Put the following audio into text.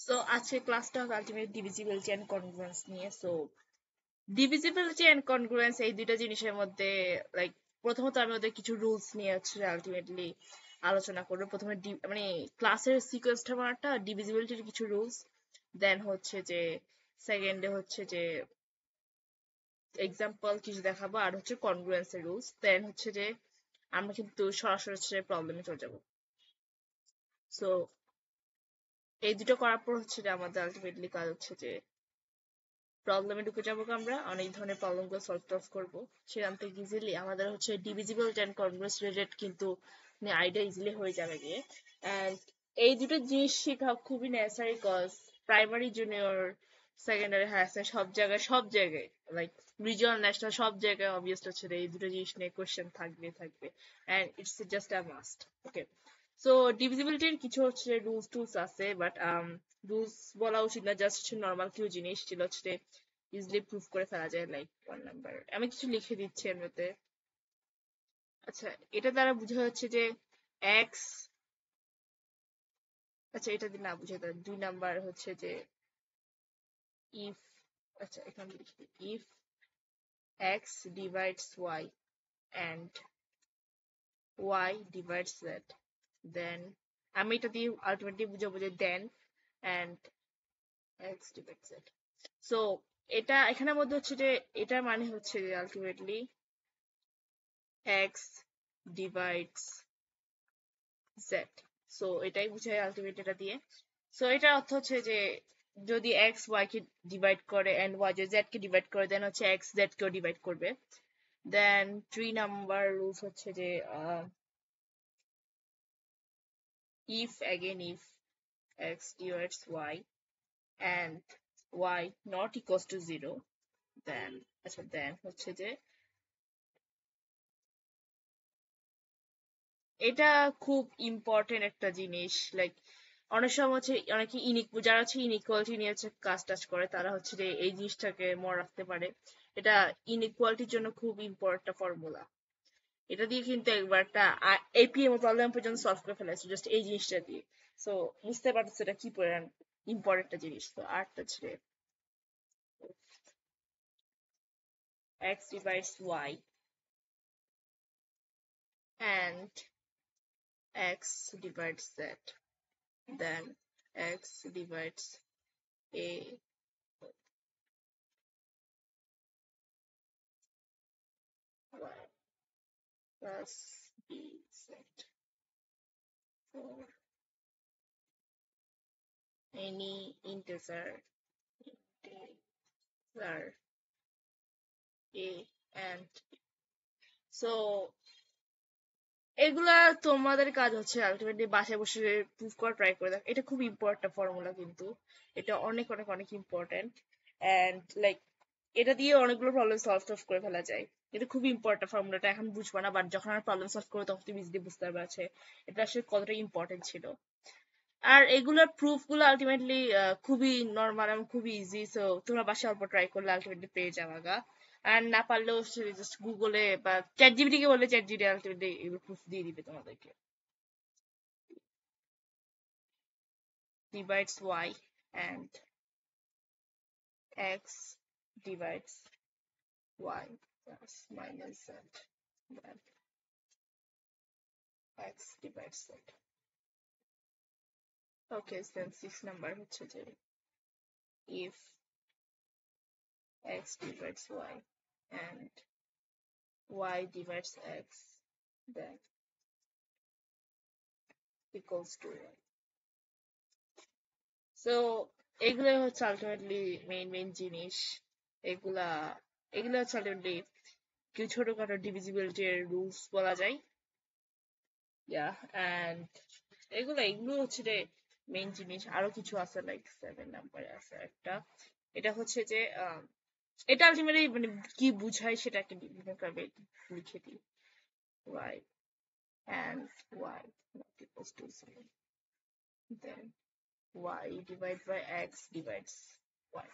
So আজকে ক্লাসটা হবে আলটিমেট ডিভিজিবিলিটি এন্ড কনগ্রুয়েন্স নিয়ে। সো ডিভিজিবিলিটি এন্ড কনগ্রুয়েন্স এই দুইটা জিনিসের মধ্যে লাইক প্রথমত আমি ওদের কিছু রুলস নিয়ে হচ্ছে আলটিমেটলি আলোচনা করবো। প্রথমে মানে ক্লাসের সিকোয়েন্সটা একটা ডিভিজিবিলিটির কিছু রুলস, দেন হচ্ছে যে সেকেন্ডে হচ্ছে যে এক্সাম্পল কিছু দেখাবো, আর হচ্ছে কনগ্রুয়েন্স এর রুলস, দেন হচ্ছে যে আমরা কিন্তু সরাসরি হচ্ছে প্রবলেমে চলে যাবো। সো এই দুটো করার পর হচ্ছে যে আমাদের আলটিমেটলি কাজ হচ্ছে যে প্রবলেমে ঢুকে যাবো, আমরা অনেক ধরনের প্রবলেম গুলো সলভ করবো। সেখান থেকে ইজিলি আমাদের হচ্ছে ডিভিজিবল এন্ড কনগ্রুয়েন্স রিলেটেড কিন্তু আইডিয়া ইজিলি হয়ে যাবে গিয়ে। এন্ড এই দুটো জিনিস শেখা খুবই necessary, cause primary junior secondary higher সব জায়গায় লাইক রিজিয়নাল ন্যাশনাল সব জায়গায় অবভিয়াসলি হচ্ছে এই দুটো জিনিস নিয়ে কোয়েশ্চেন থাকবে and it's just a must. Okay, so ডিভিজিবিলিটির কিছু হচ্ছে রুলস টুলস আছে, বাট রুলস বলা উচিত না, জাস্ট হচ্ছে নর্মাল কিছু জিনিস যেগুলো হচ্ছে ইজিলি প্রুফ করে ফেলা যায়। লাইক 1 নাম্বার আমি কিছু লিখে দিচ্ছি এমনিতে। আচ্ছা, এটা দ্বারা বোঝা যাচ্ছে যে এক্স, আচ্ছা এটা দিয়ে না বুঝে, 2 নাম্বার হচ্ছে যে ইফ, আচ্ছা এখানে লিখি if X divides Y and Y divides Z, then আমি এটা দিয়ে আলটিমেটলি বুঝাবো যে then and X divides Z. So এটা এখানের মধ্যে হচ্ছে যে এটার মানে হচ্ছে যে ultimately X divides Z. So এটাই বুঝায় আলটিমেটলি এটা দিয়ে। সো এটার অর্থ হচ্ছে যে যদি এক্স ওয়াই কে ডিভাইড করে এন্ড ওয়াই যদি জেড কে ডিভাইড করে, দেন হচ্ছে এক্স জেড কেও ডিভাইড করবে। দেন 3 নাম্বার রুলস হচ্ছে যে if X divides Y and y not equals to 0, then আচ্ছা দেন হচ্ছে যে এটা খুব ইম্পর্টেন্ট একটা জিনিস। লাইক অনেক সময় হচ্ছে অনেকে যারা হচ্ছে ইনইকুয়ালিটি নিয়ে হচ্ছে কাজ টাজ করে, তারা হচ্ছে যে এই জিনিসটাকে মনে রাখতে পারে। এটা ইনইকুয়ালিটির জন্য খুব ইম্পর্টেন্ট ফর্মুলা। এটা দিয়ে কিন্তু একবার একটা এপিএম প্রবলেম পর্যন্ত সলভ করে ফেলেছে জাস্ট এই জিনিসটা দিয়ে। সো বুঝতে পারছো এটা কি পরিমাণ ইম্পর্টেন্ট একটা জিনিস। তো আরেকটা ছিল x divides y and x divides z, then x divides a y plus b z for any integer a and b. So এগুলা তোমাদের কাজ হচ্ছে আলটিমেটলি বাসায় বসে প্রুফ করা ট্রাই করে দেখ। এটা খুব ইম্পর্টেন্ট ফর্মুলা, কিন্তু এটা অনেক অনেক অনেক ইম্পর্টেন্ট। এন্ড লাইক এটা দিয়ে অনেকগুলো প্রবলেম সলভ করে ফেলা যায়। এটা খুব ইম্পর্টেন্ট ফর্মুলাটা, এখন বুঝবা না, বাট যখন আমরা প্রবলেম সলভ করবো তখন তুমি ইজিলি বুঝতে পারবে এটা আসলে কতটা ইম্পর্টেন্ট ছিল। আর এগুলোর প্রুফ গুলো আলটিমেটলি খুবই নর্মাল এবং খুবই ইজি। সো তোমরা বাসায় অল্প ট্রাই করলে আলটিমেটলি পেয়ে যাবে গা। আর না পারলেও জাস্ট গুগলে বা চ্যাট জিপিটি কে বললে চ্যাট জিপিটি আলটিমেটলি এগুলো প্রুফ দিয়ে দিবে তোমাদেরকে। Divides y and x divides y plus minus z, then x divides z. Okay, then 6 number হচ্ছে যে if x divides y and y divides x, then equals to 1. So এগুলো হচ্ছে ultimately main জিনিস। এগুলা এগুলো হচ্ছে আলটিমেটলি কিছু ছোটখাটো ডিভিজিবিলিটি এর রুলস বলা যায়। এন্ড এগুলো হচ্ছে যে মেইন জিনিস। আরো কিছু আছে, লাইক 7 নাম্বারে আছে একটা, এটা হচ্ছে যে এটা আলটিমেটলি মানে কি বুঝায় সেটাকে বিভিন্নভাবে লিখে দিই। y and y not equals to 0, then y divided by x divides y.